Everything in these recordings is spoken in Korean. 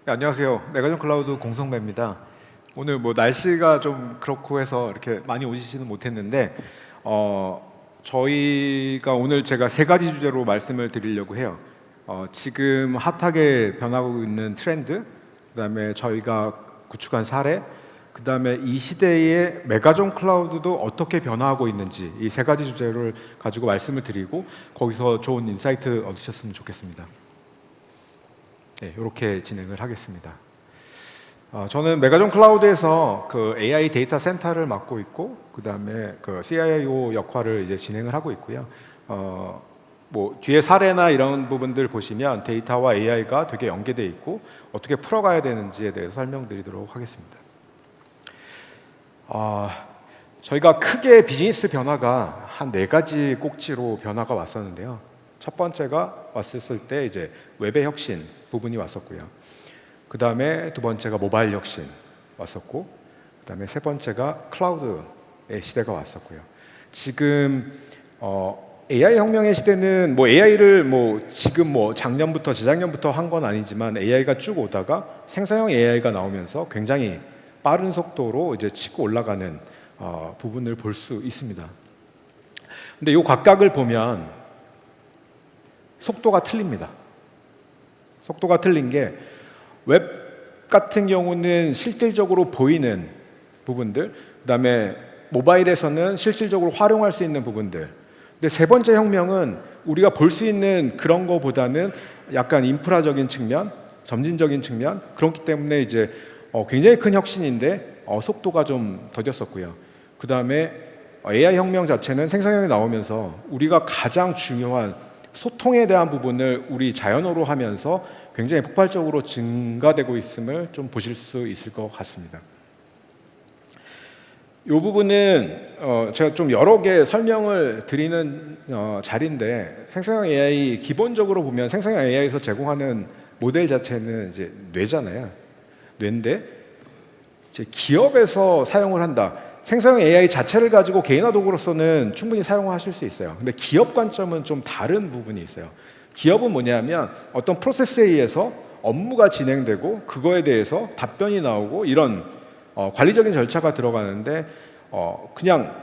네, 안녕하세요. 메가전 클라우드 공성배입니다. 오늘 뭐 날씨가 좀 그렇고 해서 이렇게 많이 오시지는 못했는데 저희가 오늘 제가 세 가지 주제로 말씀을 드리려고 해요. 지금 핫하게 변하고 있는 트렌드, 그다음에 저희가 구축한 사례, 그다음에 이 시대의 메가전 클라우드도 어떻게 변화하고 있는지 이 세 가지 주제를 가지고 말씀을 드리고 거기서 좋은 인사이트 얻으셨으면 좋겠습니다. 네, 이렇게 진행을 하겠습니다. 저는 메가전 클라우드에서 그 AI 데이터 센터를 맡고 있고, 그 다음에 그 CIO 역할을 이제 진행을 하고 있고요. 뭐 뒤에 사례나 이런 부분들 보시면 데이터와 AI가 되게 연계되어 있고 어떻게 풀어가야 되는지에 대해서 설명드리도록 하겠습니다. 저희가 크게 비즈니스 변화가 한 네 가지 꼭지로 변화가 왔었는데요. 첫 번째가 왔을 때 이제 웹의 혁신 부분이 왔었고요. 그 다음에 두 번째가 모바일 혁신 왔었고, 그 다음에 세 번째가 클라우드의 시대가 왔었고요. 지금 AI 혁명의 시대는 뭐 AI를 뭐 지금 뭐 작년부터 재작년부터 한 건 아니지만 AI가 쭉 오다가 생성형 AI가 나오면서 굉장히 빠른 속도로 이제 치고 올라가는 부분을 볼 수 있습니다. 근데 이 각각을 보면 속도가 틀립니다. 속도가 틀린 게 웹 같은 경우는 실질적으로 보이는 부분들, 그다음에 모바일에서는 실질적으로 활용할 수 있는 부분들. 근데 세 번째 혁명은 우리가 볼 수 있는 그런 거보다는 약간 인프라적인 측면, 점진적인 측면, 그렇기 때문에 이제 굉장히 큰 혁신인데 속도가 좀 더뎠었고요. 그다음에 AI 혁명 자체는 생성형이 나오면서 우리가 가장 중요한 소통에 대한 부분을 우리 자연어로 하면서 굉장히 폭발적으로 증가되고 있음을 좀 보실 수 있을 것 같습니다. 이 부분은 제가 좀 여러 개 설명을 드리는 자리인데, 생성형 AI 기본적으로 보면 생성형 AI에서 제공하는 모델 자체는 이제 뇌잖아요. 뇌인데 이제 기업에서 사용을 한다. 생성형 AI 자체를 가지고 개인화 도구로서는 충분히 사용하실 수 있어요. 근데 기업 관점은 좀 다른 부분이 있어요. 기업은 뭐냐면 어떤 프로세스에 의해서 업무가 진행되고 그거에 대해서 답변이 나오고 이런 관리적인 절차가 들어가는데 그냥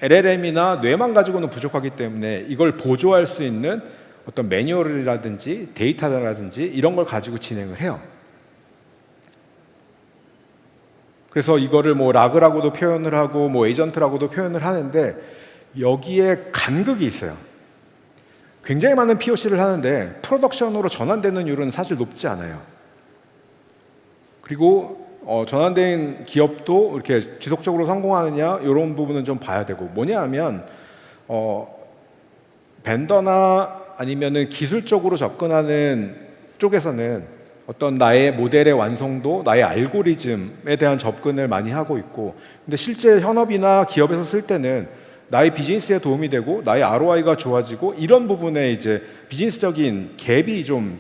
LLM이나 뇌만 가지고는 부족하기 때문에 이걸 보조할 수 있는 어떤 매뉴얼이라든지 데이터라든지 이런 걸 가지고 진행을 해요. 그래서 이거를 뭐 라그라고도 표현을 하고 뭐 에이전트라고도 표현을 하는데 여기에 간극이 있어요. 굉장히 많은 POC를 하는데 프로덕션으로 전환되는 율은 사실 높지 않아요. 그리고 전환된 기업도 이렇게 지속적으로 성공하느냐 이런 부분은 좀 봐야 되고, 뭐냐 하면 벤더나 아니면은 기술적으로 접근하는 쪽에서는 어떤 나의 모델의 완성도, 나의 알고리즘에 대한 접근을 많이 하고 있고, 근데 실제 현업이나 기업에서 쓸 때는 나의 비즈니스에 도움이 되고 나의 ROI가 좋아지고 이런 부분에 이제 비즈니스적인 갭이 좀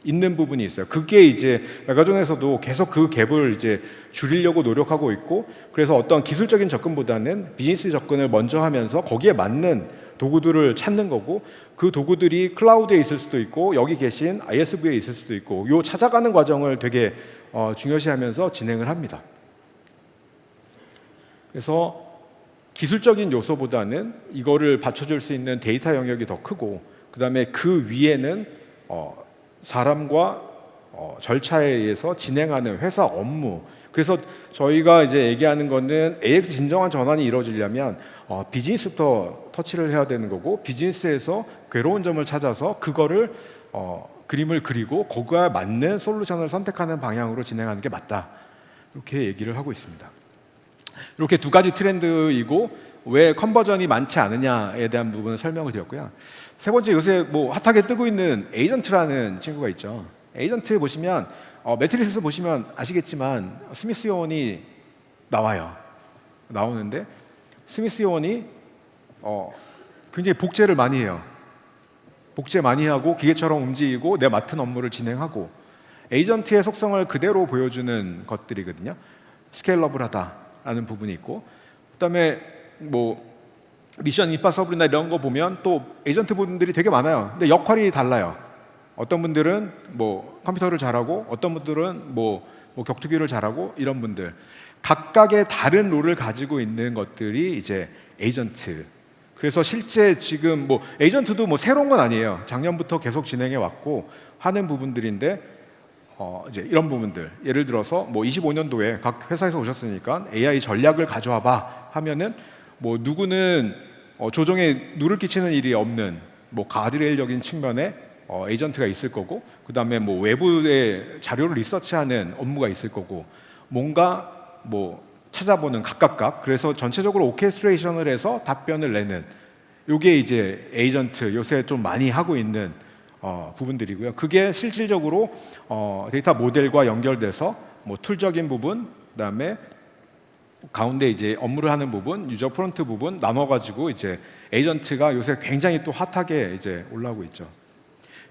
있는 부분이 있어요. 그게 이제 메가존에서도 계속 그 갭을 이제 줄이려고 노력하고 있고, 그래서 어떤 기술적인 접근보다는 비즈니스 접근을 먼저 하면서 거기에 맞는 도구들을 찾는 거고, 그 도구들이 클라우드에 있을 수도 있고 여기 계신 ISV에 있을 수도 있고, 요 찾아가는 과정을 되게 중요시하면서 진행을 합니다. 그래서 기술적인 요소보다는 이거를 받쳐줄 수 있는 데이터 영역이 더 크고, 그 다음에 그 위에는 사람과 절차에 의해서 진행하는 회사 업무. 그래서 저희가 이제 얘기하는 거는 AX 진정한 전환이 이루어지려면 비즈니스부터 터치를 해야 되는 거고, 비즈니스에서 괴로운 점을 찾아서 그거를 그림을 그리고 거기에 맞는 솔루션을 선택하는 방향으로 진행하는 게 맞다. 이렇게 얘기를 하고 있습니다. 이렇게 두 가지 트렌드이고 왜 컨버전이 많지 않느냐에 대한 부분을 설명을 드렸고요. 세 번째, 요새 뭐 핫하게 뜨고 있는 에이전트라는 친구가 있죠. 에이전트 보시면 매트리스 보시면 아시겠지만 스미스요원이 나오는데 스미스요원이 굉장히 복제를 많이 해요. 복제 많이 하고 기계처럼 움직이고 내 맡은 업무를 진행하고, 에이전트의 속성을 그대로 보여주는 것들이거든요. 스케일러블하다라는 부분이 있고, 그다음에 뭐 미션 임파서블이나 이런 거 보면 또 에이전트 분들이 되게 많아요. 근데 역할이 달라요. 어떤 분들은 뭐 컴퓨터를 잘하고 어떤 분들은 뭐 격투기를 잘하고 이런 분들 각각의 다른 롤을 가지고 있는 것들이 이제 에이전트. 그래서 실제 지금 뭐 에이전트도 뭐 새로운 건 아니에요. 작년부터 계속 진행해 왔고 하는 부분들인데 이제 이런 부분들 예를 들어서 뭐 25년도에 각 회사에서 오셨으니까 AI 전략을 가져와봐 하면은 뭐 누구는 조정에 누를 끼치는 일이 없는 뭐 가드레일적인 측면에 에이전트가 있을 거고 그 다음에 뭐 외부의 자료를 리서치하는 업무가 있을 거고 뭔가 뭐 찾아보는 각각각 그래서 전체적으로 오케스트레이션을 해서 답변을 내는 요게 이제 에이전트 요새 좀 많이 하고 있는 부분들이고요. 그게 실질적으로 데이터 모델과 연결돼서 뭐 툴적인 부분 그다음에 가운데 이제 업무를 하는 부분, 유저 프론트 부분 나눠가지고 이제 에이전트가 요새 굉장히 또 핫하게 이제 올라오고 있죠.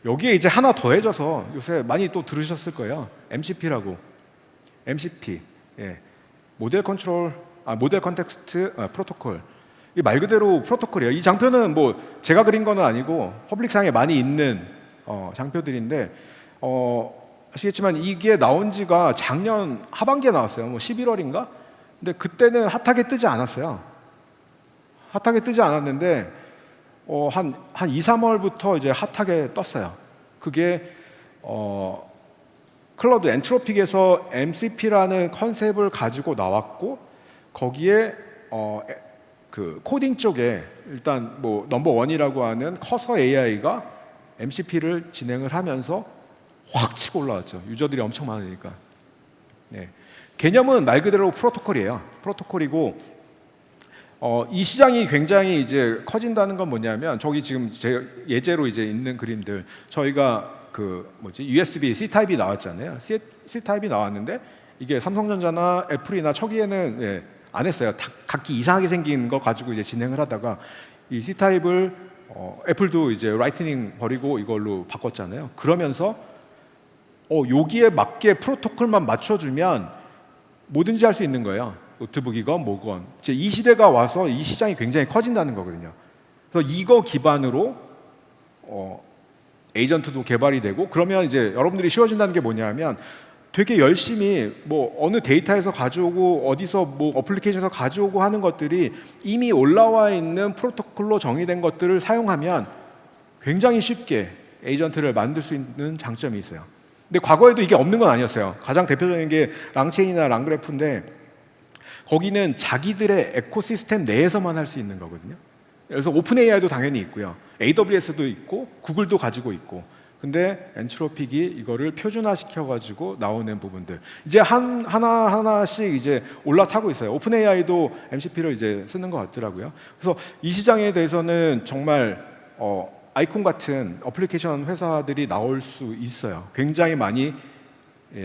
여기에 이제 하나 더해져서 요새 많이 또 들으셨을 거예요. MCP라고. MCP. 예. 모델 컨텍스트 프로토콜. 이 말 그대로 프로토콜이에요. 이 장표는 뭐 제가 그린 거는 아니고 퍼블릭상에 많이 있는 장표들인데 아시겠지만 이게 나온 지가 작년 하반기에 나왔어요. 뭐 11월인가? 근데 그때는 핫하게 뜨지 않았어요. 핫하게 뜨지 않았는데 한 2, 3월부터 이제 핫하게 떴어요. 그게 클라우드 엔트로픽에서 MCP라는 컨셉을 가지고 나왔고 거기에 그 코딩 쪽에 일단 뭐 넘버 원이라고 하는 커서 AI가 MCP를 진행을 하면서 확 치고 올라왔죠. 유저들이 엄청 많으니까. 네. 개념은 말 그대로 프로토콜이에요. 프로토콜이고 이 시장이 굉장히 이제 커진다는 건 뭐냐면 저기 지금 제 예제로 이제 있는 그림들 저희가 그 USB C 타입이 나왔잖아요. C 타입이 나왔는데 이게 삼성전자나 애플이나 초기에는 안 했어요. 각기 이상하게 생긴 거 가지고 이제 진행을 하다가 이 C 타입을 애플도 이제 라이트닝 버리고 이걸로 바꿨잖아요. 그러면서 여기에 맞게 프로토콜만 맞춰주면 뭐든지 할 수 있는 거예요. 노트북이건 뭐건. 이제 이 시대가 와서 이 시장이 굉장히 커진다는 거거든요. 그래서 이거 기반으로 에이전트도 개발이 되고 그러면 이제 여러분들이 쉬워진다는 게 뭐냐면 되게 열심히 뭐 어느 데이터에서 가져오고 어디서 뭐 어플리케이션에서 가져오고 하는 것들이 이미 올라와 있는 프로토콜로 정의된 것들을 사용하면 굉장히 쉽게 에이전트를 만들 수 있는 장점이 있어요. 근데 과거에도 이게 없는 건 아니었어요. 가장 대표적인 게 랑체인이나 랑그래프인데 거기는 자기들의 에코시스템 내에서만 할 수 있는 거거든요. 그래서 오픈 AI도 당연히 있고요. AWS도 있고 구글도 가지고 있고. 근데 엔트로픽이 이거를 표준화 시켜가지고 나오는 부분들 이제 하나씩 이제 올라타고 있어요. 오픈 AI도 MCP를 이제 쓰는 것 같더라고요. 그래서 이 시장에 대해서는 정말 아이콘 같은 어플리케이션 회사들이 나올 수 있어요. 굉장히 많이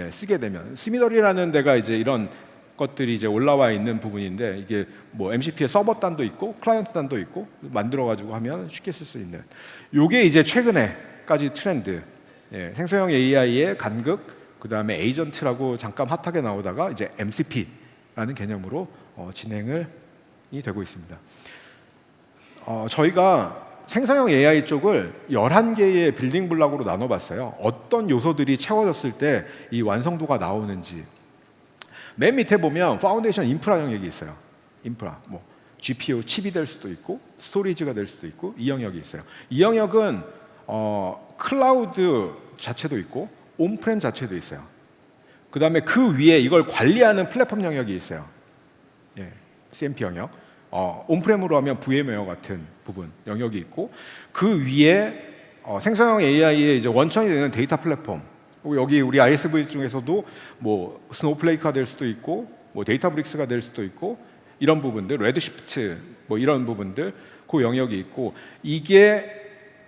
쓰게 되면 스미더리라는 데가 이제 이런 것들이 이제 올라와 있는 부분인데 이게 뭐 MCP의 서버 단도 있고 클라이언트 단도 있고 만들어 가지고 하면 쉽게 쓸 수 있는 요게 이제 최근에까지 트렌드 생성형 AI의 간극 그 다음에 에이전트라고 잠깐 핫하게 나오다가 이제 MCP라는 개념으로 진행이 되고 있습니다. 저희가 생성형 AI 쪽을 11개의 빌딩 블록으로 나눠봤어요. 어떤 요소들이 채워졌을 때 이 완성도가 나오는지. 맨 밑에 보면 파운데이션 인프라 영역이 있어요. 인프라, 뭐 GPU 칩이 될 수도 있고 스토리지가 될 수도 있고 이 영역이 있어요. 이 영역은 클라우드 자체도 있고 온프렘 자체도 있어요. 그 다음에 그 위에 이걸 관리하는 플랫폼 영역이 있어요. CMP 영역. 온프렘으로 하면 VM웨어 같은 부분 영역이 있고 그 위에 생성형 AI의 이제 원천이 되는 데이터 플랫폼. 여기 우리 ISV 중에서도 뭐 스노우플레이크가 될 수도 있고 뭐 데이터브릭스가 될 수도 있고 이런 부분들, 레드시프트 뭐 이런 부분들 그 영역이 있고 이게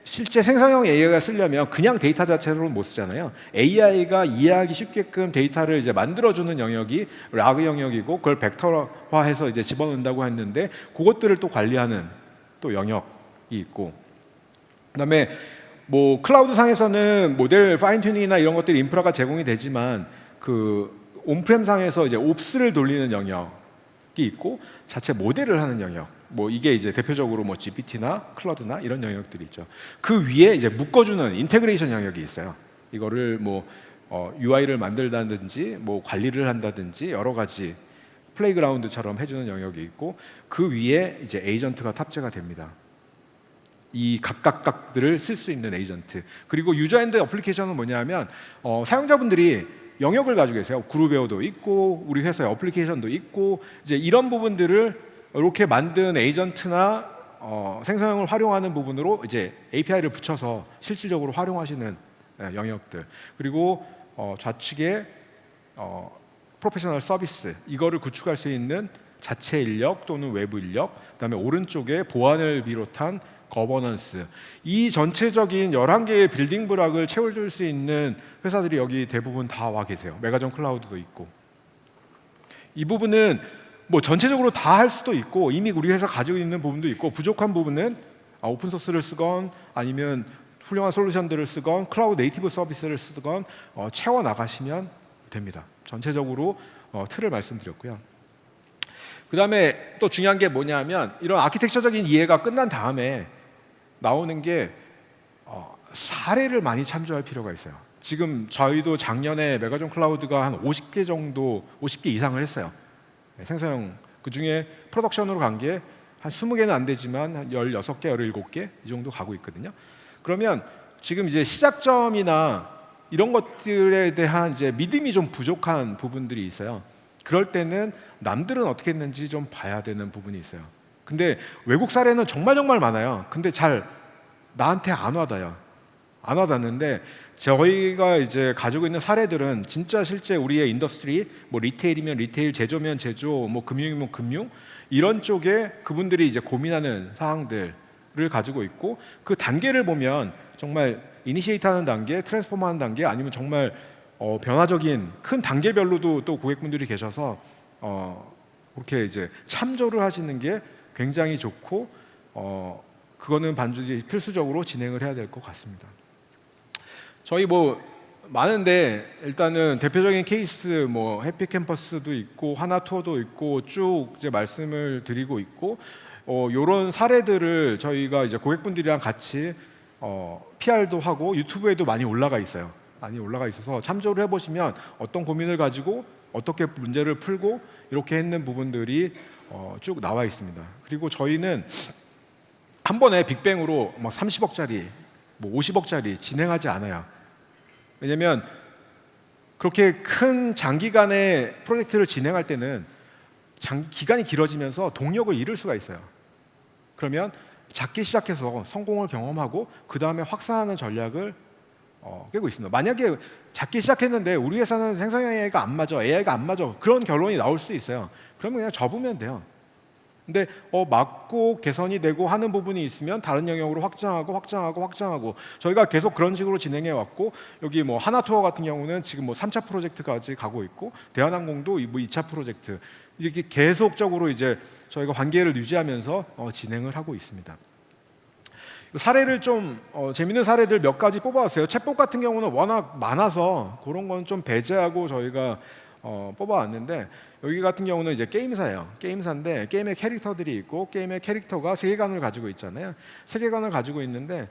실제 생성형 AI가 쓰려면 그냥 데이터 자체로는 못 쓰잖아요. AI가 이해하기 쉽게끔 데이터를 이제 만들어주는 영역이 라그 영역이고 그걸 벡터화해서 이제 집어넣는다고 했는데 그것들을 또 관리하는 또 영역이 있고 그다음에 뭐 클라우드 상에서는 모델 파인 튜닝이나 이런 것들이 인프라가 제공이 되지만 그 온프렘 상에서 이제 옵스를 돌리는 영역이 있고 자체 모델을 하는 영역 뭐 이게 이제 대표적으로 뭐 GPT나 클라우드나 이런 영역들이 있죠. 그 위에 이제 묶어주는 인테그레이션 영역이 있어요. 이거를 뭐 UI를 만들다든지 뭐 관리를 한다든지 여러 가지 플레이그라운드처럼 해주는 영역이 있고, 그 위에 이제 에이전트가 탑재가 됩니다. 이 각각들을 쓸 수 있는 에이전트. 그리고 유저엔드 어플리케이션은 뭐냐면 사용자분들이 영역을 가지고 계세요. 그룹웨어도 있고 우리 회사의 어플리케이션도 있고, 이제 이런 부분들을 이렇게 만든 에이전트나 생성형을 활용하는 부분으로 이제 API를 붙여서 실질적으로 활용하시는 영역들. 그리고 좌측에 프로페셔널 서비스, 이거를 구축할 수 있는 자체 인력 또는 외부 인력, 그다음에 오른쪽에 보안을 비롯한 거버넌스, 이 전체적인 11개의 빌딩 블록을 채워줄 수 있는 회사들이 여기 대부분 다 와 계세요. 메가전 클라우드도 있고. 이 부분은 뭐 전체적으로 다 할 수도 있고 이미 우리 회사 가지고 있는 부분도 있고, 부족한 부분은 오픈소스를 쓰건 아니면 훌륭한 솔루션들을 쓰건 클라우드 네이티브 서비스를 쓰건 채워나가시면 됩니다. 전체적으로 틀을 말씀드렸고요. 그 다음에 또 중요한 게 뭐냐면, 이런 아키텍처적인 이해가 끝난 다음에 나오는 게 사례를 많이 참조할 필요가 있어요. 지금 저희도 작년에 메가전 클라우드가 한 50개 정도, 50개 이상을 했어요. 생성형, 그 중에 프로덕션으로 간 게 한 20개는 안 되지만 한 16개, 17개 이 정도 가고 있거든요. 그러면 지금 이제 시작점이나 이런 것들에 대한 이제 믿음이 좀 부족한 부분들이 있어요. 그럴 때는 남들은 어떻게 했는지 좀 봐야 되는 부분이 있어요. 근데 외국 사례는 정말 많아요. 근데 잘 나한테 안 와닿아요. 안 와닿는데, 저희가 이제 가지고 있는 사례들은 진짜 실제 우리의 인더스트리, 뭐 리테일이면 리테일, 제조면 제조, 뭐 금융이면 금융, 이런 쪽에 그분들이 이제 고민하는 사항들을 가지고 있고, 그 단계를 보면 정말 이니시에이트하는 단계, 트랜스포머하는 단계, 아니면 정말 변화적인 큰 단계별로도 또 고객분들이 계셔서 그렇게 이제 참조를 하시는 게 굉장히 좋고, 그거는 반드시 필수적으로 진행을 해야 될 것 같습니다. 저희 뭐 많은데 일단은 대표적인 케이스 뭐 해피캠퍼스도 있고 하나투어도 있고 쭉 이제 말씀을 드리고 있고, 이런 사례들을 저희가 이제 고객분들이랑 같이 PR도 하고 유튜브에도 많이 올라가 있어요. 많이 올라가 있어서 참조를 해보시면 어떤 고민을 가지고 어떻게 문제를 풀고 이렇게 했는 부분들이 쭉 나와 있습니다. 그리고 저희는 한 번에 빅뱅으로 뭐 30억짜리, 뭐 50억짜리 진행하지 않아요. 왜냐면 그렇게 큰 장기간의 프로젝트를 진행할 때는 기간이 길어지면서 동력을 잃을 수가 있어요. 그러면 작게 시작해서 성공을 경험하고 그 다음에 확산하는 전략을 꿰고 있습니다. 만약에 작게 시작했는데 우리 회사는 생성형 AI가 안 맞아, AI가 안 맞아, 그런 결론이 나올 수도 있어요. 그러면 그냥 접으면 돼요. 근데 맞고 개선이 되고 하는 부분이 있으면 다른 영역으로 확장하고 저희가 계속 그런 식으로 진행해 왔고, 여기 뭐 하나투어 같은 경우는 지금 뭐 3차 프로젝트까지 가고 있고, 대한항공도 뭐 2차 프로젝트, 이렇게 계속적으로 이제 저희가 관계를 유지하면서 진행을 하고 있습니다. 사례를 좀 재밌는 사례들 몇 가지 뽑아왔어요. 챗봇 같은 경우는 워낙 많아서 그런 건 좀 배제하고 저희가 뽑아왔는데, 여기 같은 경우는 이제 게임사예요. 게임사인데 게임의 캐릭터들이 있고, 게임의 캐릭터가 세계관을 가지고 있잖아요. 세계관을 가지고 있는데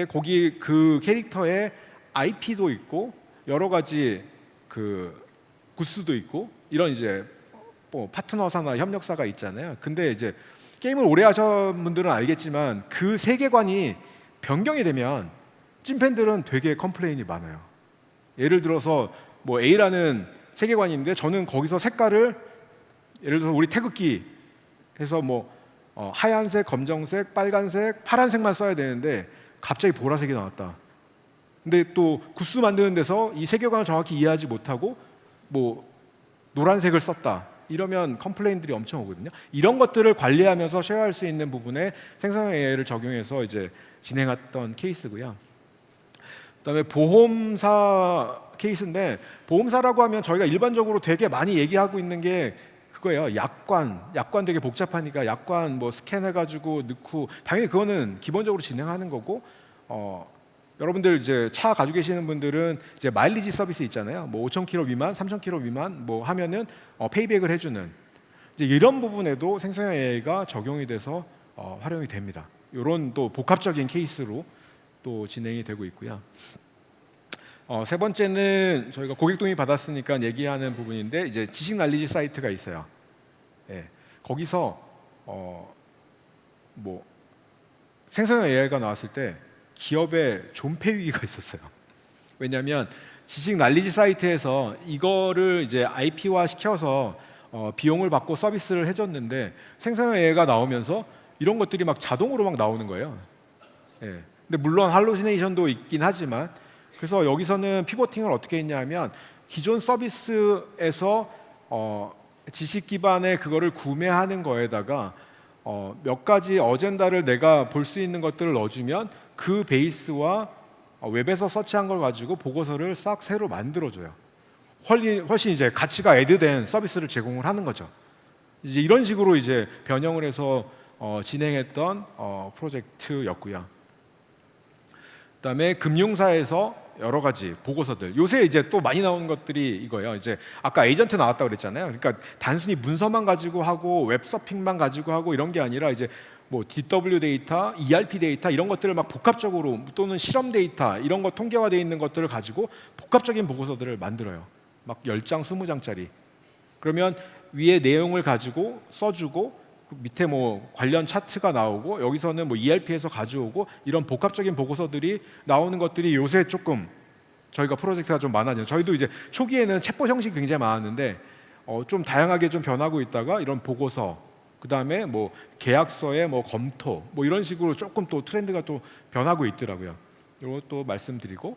거기 그 캐릭터의 IP도 있고 여러 가지 그 구스도 있고 이런 이제 뭐 파트너사나 협력사가 있잖아요. 근데 이제 게임을 오래 하신 분들은 알겠지만 그 세계관이 변경이 되면 찐팬들은 되게 컴플레인이 많아요. 예를 들어서 뭐 A라는 세계관이 있는데 저는 거기서 색깔을 예를 들어서 우리 태극기 해서 뭐 하얀색, 검정색, 빨간색, 파란색만 써야 되는데 갑자기 보라색이 나왔다. 근데 또 구스 만드는 데서 이 세계관을 정확히 이해하지 못하고 뭐 노란색을 썼다. 이러면 컴플레인들이 엄청 오거든요. 이런 것들을 관리하면서 쉐어할 수 있는 부분에 생성형 AI를 적용해서 이제 진행했던 케이스고요. 그다음에 보험사 케이스인데, 보험사라고 하면 저희가 일반적으로 되게 많이 얘기하고 있는 게 그거예요. 약관 되게 복잡하니까 약관 뭐 스캔해가지고 넣고, 당연히 그거는 기본적으로 진행하는 거고, 여러분들 이제 차 가지고 계시는 분들은 이제 마일리지 서비스 있잖아요. 뭐 5,000km 미만, 3,000km 미만 뭐 하면은 페이백을 해주는. 이제 이런 부분에도 생성형 AI가 적용이 돼서 활용이 됩니다. 이런 또 복합적인 케이스로 또 진행이 되고 있고요. 세 번째는 저희가 고객 동의 받았으니까 얘기하는 부분인데 이제 지식 날리지 사이트가 있어요. 예, 거기서 뭐 생성형 AI가 나왔을 때 기업에 존폐 위기가 있었어요. 왜냐하면 지식 날리지 사이트에서 이거를 이제 IP화 시켜서 비용을 받고 서비스를 해줬는데 생성형 AI가 나오면서 이런 것들이 막 자동으로 막 나오는 거예요. 예. 근데 물론 할루시네이션도 있긴 하지만 그래서 여기서는 피보팅을 어떻게 했냐면 기존 서비스에서 지식 기반의 그거를 구매하는 거에다가 몇 가지 어젠다를 내가 볼 수 있는 것들을 넣어주면 그 베이스와 웹에서 서치한 걸 가지고 보고서를 싹 새로 만들어줘요. 훨씬 이제 가치가 애드된 서비스를 제공을 하는 거죠. 이제 이런 식으로 이제 변형을 해서 진행했던 프로젝트였고요. 그다음에 금융사에서 여러 가지 보고서들, 요새 이제 또 많이 나오는 것들이 이거예요. 이제 아까 에이전트 나왔다고 그랬잖아요. 그러니까 단순히 문서만 가지고 하고 웹 서핑만 가지고 하고 이런 게 아니라 이제 뭐 DW 데이터, ERP 데이터 이런 것들을 막 복합적으로 또는 실험 데이터 이런 거 통계화되어 있는 것들을 가지고 복합적인 보고서들을 만들어요. 막 10장, 20장짜리. 그러면 위에 내용을 가지고 써주고 밑에 뭐 관련 차트가 나오고 여기서는 뭐 ERP에서 가져오고 이런 복합적인 보고서들이 나오는 것들이 요새 조금 저희가 프로젝트가 좀 많아져요. 저희도 이제 초기에는 챗봇 형식이 굉장히 많았는데 좀 다양하게 좀 변하고 있다가 이런 보고서 그 다음에 뭐 계약서의 뭐 검토 뭐 이런 식으로 조금 또 트렌드가 또 변하고 있더라고요. 이것도 말씀드리고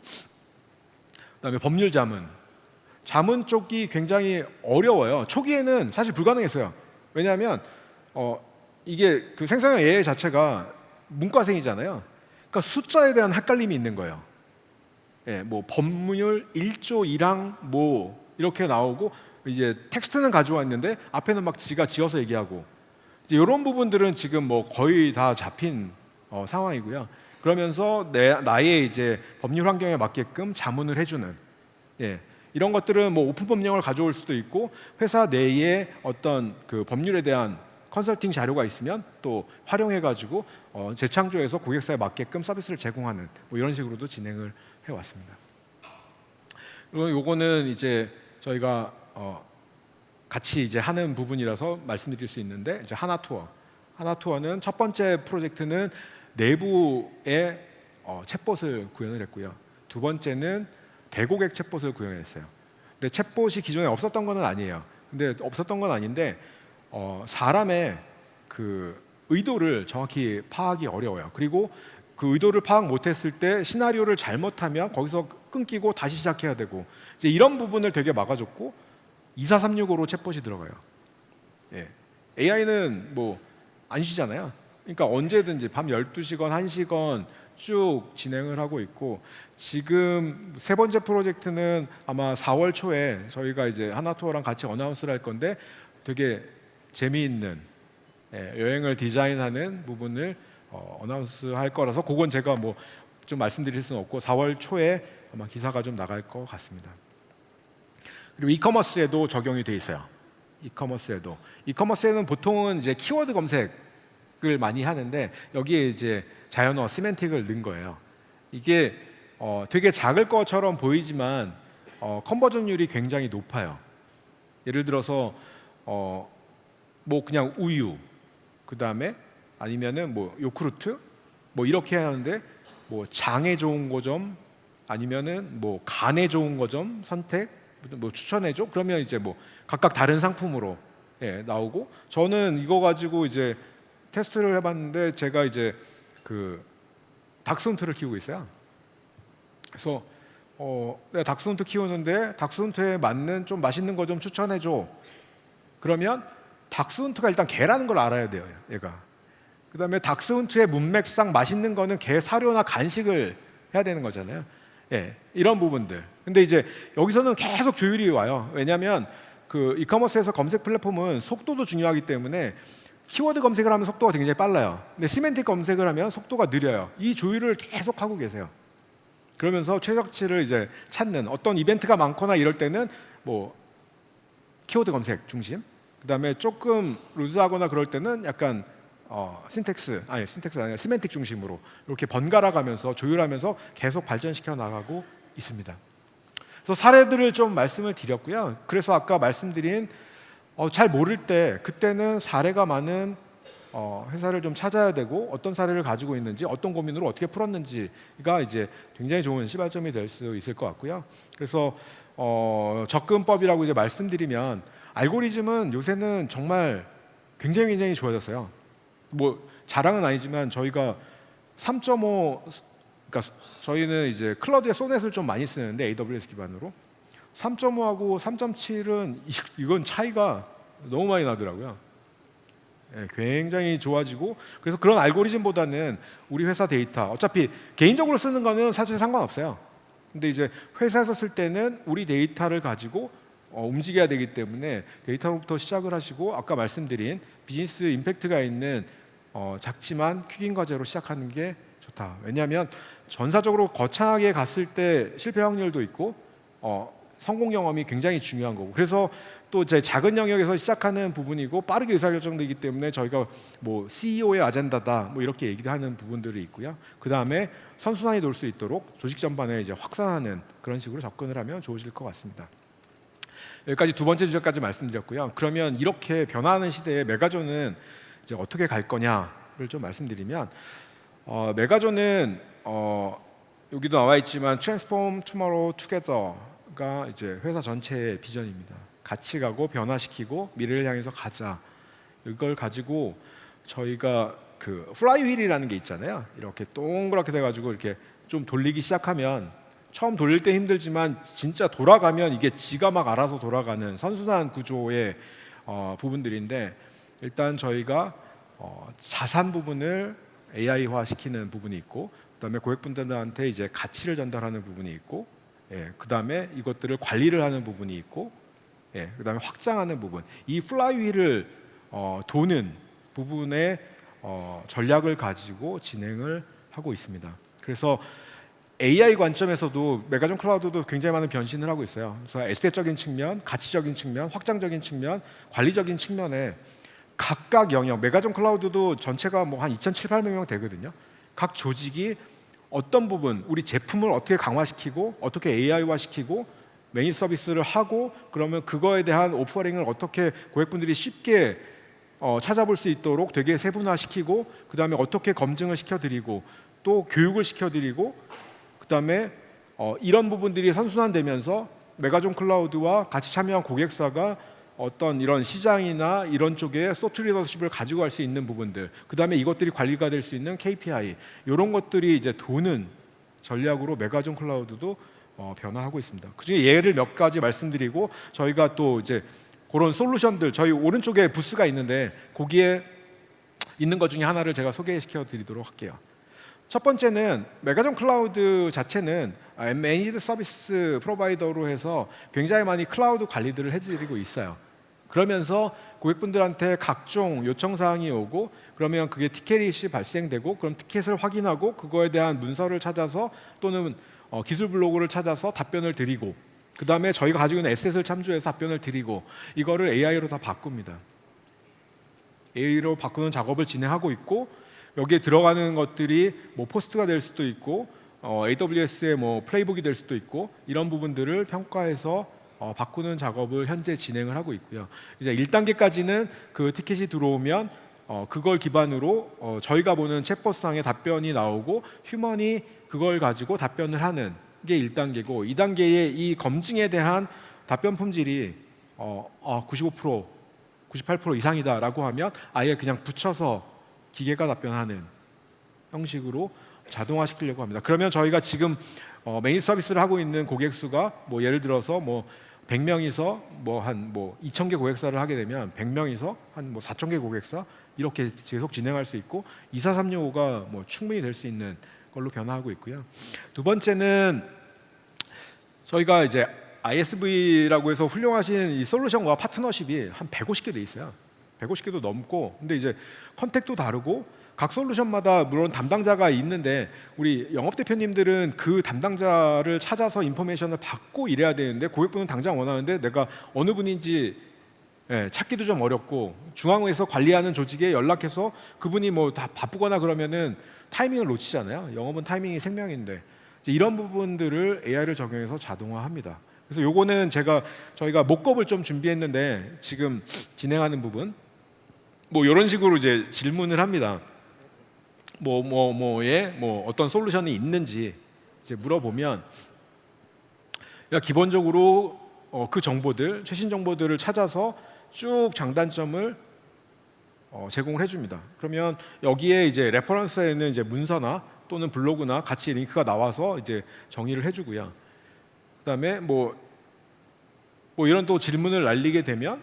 그다음에 법률 자문 쪽이 굉장히 어려워요. 초기에는 사실 불가능했어요. 왜냐하면 이게 그 생성형 AI 자체가 문과생이잖아요. 그러니까 숫자에 대한 헷갈림이 있는 거예요. 예, 뭐 법률 1조 1항 뭐 이렇게 나오고 이제 텍스트는 가져왔는데 앞에는 막 지가 지어서 얘기하고 이제 이런 부분들은 지금 뭐 거의 다 잡힌 상황이고요. 그러면서 나의 이제 법률 환경에 맞게끔 자문을 해주는 이런 것들은 뭐 오픈 법령을 가져올 수도 있고 회사 내에 어떤 그 법률에 대한 컨설팅 자료가 있으면 또 활용해가지고 재창조해서 고객사에 맞게끔 서비스를 제공하는 뭐 이런 식으로도 진행을 해왔습니다. 그리고 요거는 이제 저희가 같이 이제 하는 부분이라서 말씀드릴 수 있는데 이제 하나투어는 첫 번째 프로젝트는 내부에 챗봇을 구현을 했고요. 두 번째는 대고객 챗봇을 구현했어요. 근데 챗봇이 기존에 없었던 건 아니에요. 근데 없었던 건 아닌데 사람의 그 의도를 정확히 파악이 어려워요. 그리고 그 의도를 파악 못했을 때 시나리오를 잘못하면 거기서 끊기고 다시 시작해야 되고 이제 이런 부분을 되게 막아줬고 24365로 챗봇이 들어가요. AI는 뭐 안 쉬잖아요. 그러니까 언제든지 밤 12시건 1시건 쭉 진행을 하고 있고 지금 세 번째 프로젝트는 아마 4월 초에 저희가 이제 하나투어랑 같이 어나운스를 할 건데 되게 재미있는 여행을 디자인하는 부분을 어나운스 할 거라서 그건 제가 뭐 좀 말씀드릴 수는 없고 4월 초에 아마 기사가 좀 나갈 것 같습니다. 그리고 이커머스에도 적용이 돼 있어요. 이커머스에는 보통은 이제 키워드 검색을 많이 하는데 여기에 이제 자연어 시멘틱을 넣은 거예요. 이게 되게 작을 것처럼 보이지만 컨버전율이 굉장히 높아요. 예를 들어서 뭐 그냥 우유, 그 다음에 아니면은 뭐 요크루트, 뭐 이렇게 하는데 뭐 장에 좋은 거 좀 아니면은 뭐 간에 좋은 거 좀 선택, 뭐 추천해줘. 그러면 이제 뭐 각각 다른 상품으로 나오고 저는 이거 가지고 이제 테스트를 해봤는데 제가 이제 그 닥스훈트를 키우고 있어요. 그래서 내가 닥스훈트 키우는데 닥스훈트에 맞는 좀 맛있는 거 좀 추천해줘. 그러면 닥스훈트가 일단 개라는 걸 알아야 돼요, 얘가. 그 다음에 닥스훈트의 문맥상 맛있는 거는 개 사료나 간식을 해야 되는 거잖아요. 이런 부분들. 근데 이제 여기서는 계속 조율이 와요. 왜냐하면 그 이커머스에서 검색 플랫폼은 속도도 중요하기 때문에 키워드 검색을 하면 속도가 굉장히 빨라요. 근데 시멘틱 검색을 하면 속도가 느려요. 이 조율을 계속 하고 계세요. 그러면서 최적치를 이제 찾는 어떤 이벤트가 많거나 이럴 때는 뭐 키워드 검색 중심, 그다음에 조금 루즈하거나 그럴 때는 약간 신텍스 아니라 시멘틱 중심으로 이렇게 번갈아 가면서 조율하면서 계속 발전시켜 나가고 있습니다. 그래서 사례들을 좀 말씀을 드렸고요. 그래서 아까 말씀드린 잘 모를 때 그때는 사례가 많은 회사를 좀 찾아야 되고 어떤 사례를 가지고 있는지 어떤 고민으로 어떻게 풀었는지가 이제 굉장히 좋은 시발점이 될 수 있을 것 같고요. 그래서 접근법이라고 이제 말씀드리면 알고리즘은 요새는 정말 굉장히 좋아졌어요. 뭐 자랑은 아니지만 저희가 3.5 그러니까 저희는 이제 클라우드에 소넷을 좀 많이 쓰는데 AWS 기반으로 3.5하고 3.7은 이건 차이가 너무 많이 나더라고요. 굉장히 좋아지고 그래서 그런 알고리즘보다는 우리 회사 데이터 어차피 개인적으로 쓰는 거는 사실 상관없어요. 근데 이제 회사에서 쓸 때는 우리 데이터를 가지고 움직여야 되기 때문에 데이터로부터 시작을 하시고 아까 말씀드린 비즈니스 임팩트가 있는 작지만 퀵인 과제로 시작하는 게 좋다. 왜냐하면 전사적으로 거창하게 갔을 때 실패 확률도 있고 성공 경험이 굉장히 중요한 거고 그래서 또 제 작은 영역에서 시작하는 부분이고 빠르게 의사결정되기 때문에 저희가 뭐 CEO의 아젠다다 뭐 이렇게 얘기하는 부분들이 있고요. 그 다음에 선순환이 돌 수 있도록 조직 전반에 이제 확산하는 그런 식으로 접근을 하면 좋으실 것 같습니다. 여기까지 두 번째 주제까지 말씀드렸고요. 그러면 이렇게 변화하는 시대에 메가존은 이제 어떻게 갈 거냐를 좀 말씀드리면 메가존은 여기도 나와 있지만 Transform Tomorrow Together가 이제 회사 전체의 비전입니다. 같이 가고 변화시키고 미래를 향해서 가자. 이걸 가지고 저희가 그 플라이휠이라는 게 있잖아요. 이렇게 동그랗게 돼가지고 이렇게 좀 돌리기 시작하면 처음 돌릴 때 힘들지만 진짜 돌아가면 이게 지가 막 알아서 돌아가는 선순환 구조의 부분들인데 일단 저희가 자산 부분을 AI화 시키는 부분이 있고 그다음에 고객분들한테 이제 가치를 전달하는 부분이 있고 그다음에 이것들을 관리를 하는 부분이 있고 그다음에 확장하는 부분 이 플라이휠을 도는 부분의 전략을 가지고 진행을 하고 있습니다. 그래서 AI 관점에서도 메가존 클라우드도 굉장히 많은 변신을 하고 있어요. 그래서 에셋적인 측면, 가치적인 측면, 확장적인 측면, 관리적인 측면에 각각 영역, 메가존 클라우드도 전체가 뭐 한 2,700명 되거든요. 각 조직이 어떤 부분, 우리 제품을 어떻게 강화시키고 어떻게 AI화 시키고 메인 서비스를 하고 그러면 그거에 대한 오퍼링을 어떻게 고객분들이 쉽게 찾아볼 수 있도록 되게 세분화시키고 그 다음에 어떻게 검증을 시켜드리고 또 교육을 시켜드리고 그 다음에 이런 부분들이 선순환되면서 메가존 클라우드와 같이 참여한 고객사가 어떤 이런 시장이나 이런 쪽에 소트 리더십을 가지고 갈 수 있는 부분들 그 다음에 이것들이 관리가 될 수 있는 KPI 이런 것들이 이제 도는 전략으로 메가존 클라우드도 변화하고 있습니다. 그중에 예를 몇 가지 말씀드리고 저희가 또 이제 그런 솔루션들 저희 오른쪽에 부스가 있는데 거기에 있는 것 중에 하나를 제가 소개시켜 드리도록 할게요. 첫 번째는 메가존 클라우드 자체는 매니지드 서비스 프로바이더로 해서 굉장히 많이 클라우드 관리들을 해드리고 있어요. 그러면서 고객분들한테 각종 요청사항이 오고 그러면 그게 티켓이 발생되고 그럼 티켓을 확인하고 그거에 대한 문서를 찾아서 또는 기술 블로그를 찾아서 답변을 드리고 그 다음에 저희가 가지고 있는 에셋을 참조해서 답변을 드리고 이거를 AI로 다 바꿉니다. AI로 바꾸는 작업을 진행하고 있고 여기에 들어가는 것들이 뭐 포스트가 될 수도 있고 AWS의 뭐 플레이북이 될 수도 있고 이런 부분들을 평가해서 바꾸는 작업을 현재 진행을 하고 있고요. 이제 1단계까지는 그 티켓이 들어오면 그걸 기반으로 저희가 보는 챗봇상의 답변이 나오고 휴먼이 그걸 가지고 답변을 하는 게 1단계고 2단계의 이 검증에 대한 답변 품질이 95%, 98% 이상이다라고 하면 아예 그냥 붙여서 기계가 답변하는 형식으로 자동화시키려고 합니다. 그러면 저희가 지금 메인 서비스를 하고 있는 고객 수가 뭐 예를 들어서 뭐 100명이서 뭐 한 2,000개 고객사를 하게 되면 100명이서 한 뭐 4,000개 고객사 이렇게 계속 진행할 수 있고 24365가 뭐 충분히 될 수 있는 걸로 변화하고 있고요. 두 번째는 저희가 이제 ISV라고 해서 훌륭하신 이 솔루션과 파트너십이 한 150개 돼 있어요. 150개도 넘고 근데 이제 컨택도 다르고 각 솔루션마다 물론 담당자가 있는데 우리 영업 대표님들은 그 담당자를 찾아서 인포메이션을 받고 이래야 되는데 고객분은 당장 원하는데 내가 어느 분인지 찾기도 좀 어렵고 중앙에서 관리하는 조직에 연락해서 그분이 뭐 다 바쁘거나 그러면은 타이밍을 놓치잖아요. 영업은 타이밍이 생명인데 이제 이런 부분들을 AI를 적용해서 자동화합니다. 그래서 요거는 저희가 목겁을 좀 준비했는데 지금 진행하는 부분 뭐 이런 식으로 이제 질문을 합니다. 뭐에 어떤 솔루션이 있는지 이제 물어보면 기본적으로 그 정보들 최신 정보들을 찾아서 쭉 장단점을 제공을 해줍니다. 그러면 여기에 이제 레퍼런스에는 이제 문서나 또는 블로그나 같이 링크가 나와서 이제 정의를 해주고요. 그다음에 뭐 이런 또 질문을 날리게 되면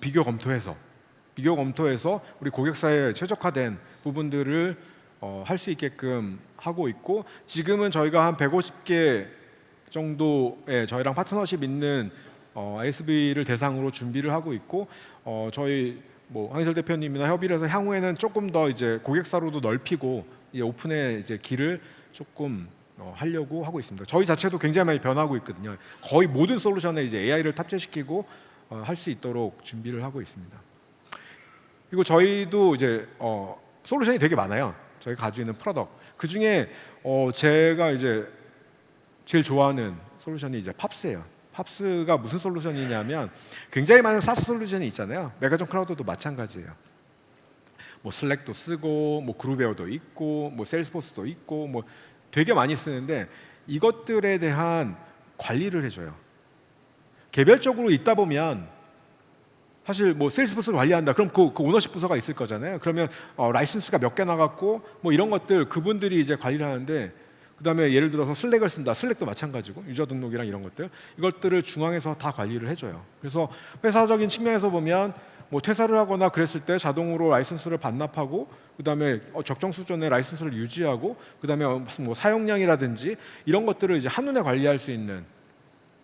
비교 검토해서 우리 고객사에 최적화된 부분들을 할 수 있게끔 하고 있고 지금은 저희가 한 150개 정도의 저희랑 파트너십 있는 ISV를 대상으로 준비를 하고 있고 저희 황희철 대표님이나 협의를 해서 향후에는 조금 더 이제 고객사로도 넓히고 이제 오픈의 이제 길을 조금 하려고 하고 있습니다. 저희 자체도 굉장히 많이 변하고 있거든요. 거의 모든 솔루션에 이제 AI를 탑재시키고 할 수 있도록 준비를 하고 있습니다. 그리고 저희도 이제 솔루션이 되게 많아요. 저희가 가지고 있는 프로덕트. 그 중에 제가 이제 제일 좋아하는 솔루션이 이제 팝스예요. 팝스가 무슨 솔루션이냐면 굉장히 많은 사스 솔루션이 있잖아요. 메가존 클라우드도 마찬가지예요. 슬랙도 쓰고 그룹웨어도 있고 세일스포스도 있고 되게 많이 쓰는데 이것들에 대한 관리를 해줘요. 개별적으로 있다 보면 사실 세일스포스를 관리한다. 그럼 그 오너십 부서가 있을 거잖아요. 그러면 라이선스가 몇 개 나갔고 이런 것들 그분들이 이제 관리를 하는데 그다음에 예를 들어서 슬랙을 쓴다. 슬랙도 마찬가지고 유저 등록이랑 이런 이것들을 중앙에서 다 관리를 해줘요. 그래서 회사적인 측면에서 보면 퇴사를 하거나 그랬을 때 자동으로 라이선스를 반납하고 그다음에 적정 수준의 라이선스를 유지하고 그다음에 사용량이라든지 이런 것들을 이제 한눈에 관리할 수 있는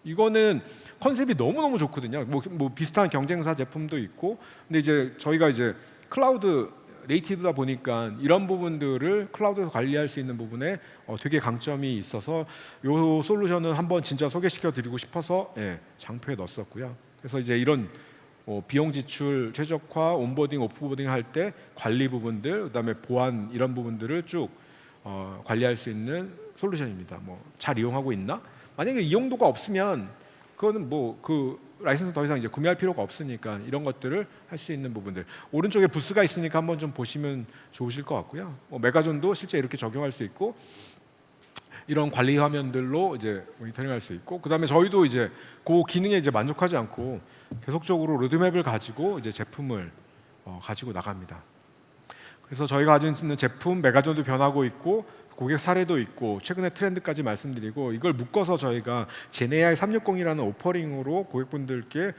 이거는 컨셉이 너무너무 좋거든요. 비슷한 경쟁사 제품도 있고 근데 이제 저희가 이제 클라우드 네이티브다 보니까 이런 부분들을 클라우드에서 관리할 수 있는 부분에 되게 강점이 있어서 이 솔루션은 한번 진짜 소개시켜 드리고 싶어서 장표에 넣었었고요. 그래서 이제 이런 비용 지출 최적화, 온보딩, 오프보딩 할 때 관리 부분들, 그다음에 보안 이런 부분들을 쭉 관리할 수 있는 솔루션입니다. 잘 이용하고 있나? 만약에 이용도가 없으면 그거는 그 라이선스 더 이상 이제 구매할 필요가 없으니까 이런 것들을 할 수 있는 부분들. 오른쪽에 부스가 있으니까 한번 좀 보시면 좋으실 것 같고요. 메가존도 실제 이렇게 적용할 수 있고 이런 관리 화면들로 이제 모니터링할 수 있고 그다음에 저희도 이제 그 기능에 이제 만족하지 않고 계속적으로 로드맵을 가지고 이제 제품을 가지고 나갑니다. 그래서 저희가 가지고 있는 제품 메가존도 변하고 있고 고객 사례도 있고 최근의 트렌드까지 말씀드리고 이걸 묶어서 저희가 제네AI 360이라는 오퍼링으로 고객분들께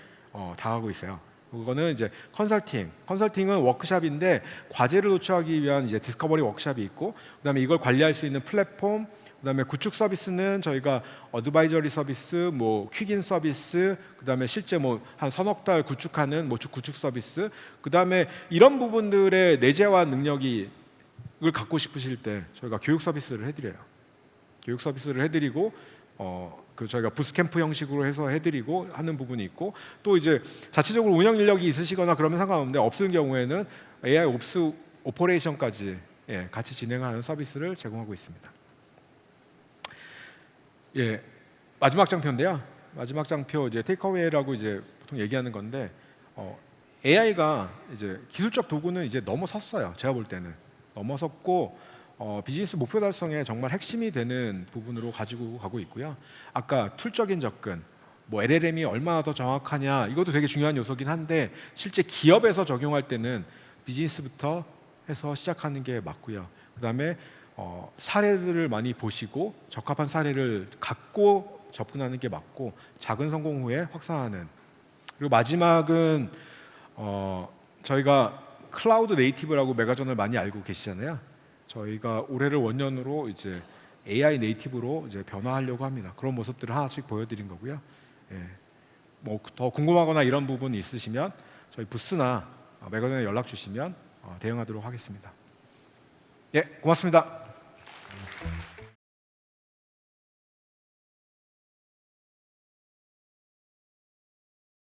다가가고 있어요. 그거는 이제 컨설팅은 워크숍인데 과제를 도출하기 위한 이제 디스커버리 워크숍이 있고 그다음에 이걸 관리할 수 있는 플랫폼 그다음에 구축 서비스는 저희가 어드바이저리 서비스, 퀵인 서비스, 그다음에 실제 한 서너 달 구축하는 구축 서비스, 그다음에 이런 부분들의 내재화 능력을 갖고 싶으실 때 저희가 교육 서비스를 해드려요. 교육 서비스를 해드리고 저희가 부스캠프 형식으로 해서 해드리고 하는 부분이 있고 또 이제 자체적으로 운영 인력이 있으시거나 그러면 상관없는데 없을 경우에는 AI 옵스 오퍼레이션까지 같이 진행하는 서비스를 제공하고 있습니다. 마지막 장표인데요. 마지막 장표 이제 테이크어웨이라고 이제 보통 얘기하는 건데 AI가 이제 기술적 도구는 이제 넘어섰어요. 제가 볼 때는 넘어섰고 비즈니스 목표 달성에 정말 핵심이 되는 부분으로 가지고 가고 있고요. 아까 툴적인 접근, LLM이 얼마나 더 정확하냐 이것도 되게 중요한 요소긴 한데 실제 기업에서 적용할 때는 비즈니스부터 해서 시작하는 게 맞고요. 그다음에 사례들을 많이 보시고 적합한 사례를 갖고 접근하는 게 맞고 작은 성공 후에 확산하는 그리고 마지막은 저희가 클라우드 네이티브라고 메가존을 많이 알고 계시잖아요. 저희가 올해를 원년으로 이제 AI 네이티브로 이제 변화하려고 합니다. 그런 모습들을 하나씩 보여드린 거고요. 더 궁금하거나 이런 부분이 있으시면 저희 부스나 메가존에 연락 주시면 대응하도록 하겠습니다. 고맙습니다.